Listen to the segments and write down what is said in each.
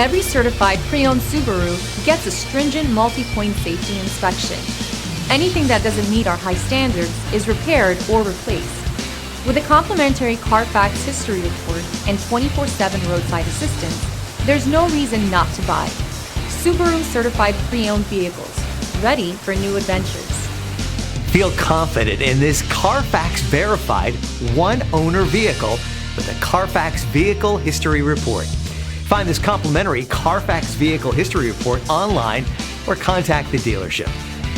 Every certified pre-owned Subaru gets a stringent multi-point safety inspection. Anything that doesn't meet our high standards is repaired or replaced. With a complimentary Carfax history report and 24/7 roadside assistance, there's no reason not to buy. Subaru certified pre-owned vehicles, ready for new adventures. Feel confident in this Carfax verified one-owner vehicle with a Carfax Vehicle History Report. Find this complimentary Carfax Vehicle History Report online or contact the dealership.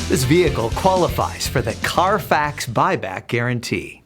This vehicle qualifies for the Carfax Buyback Guarantee.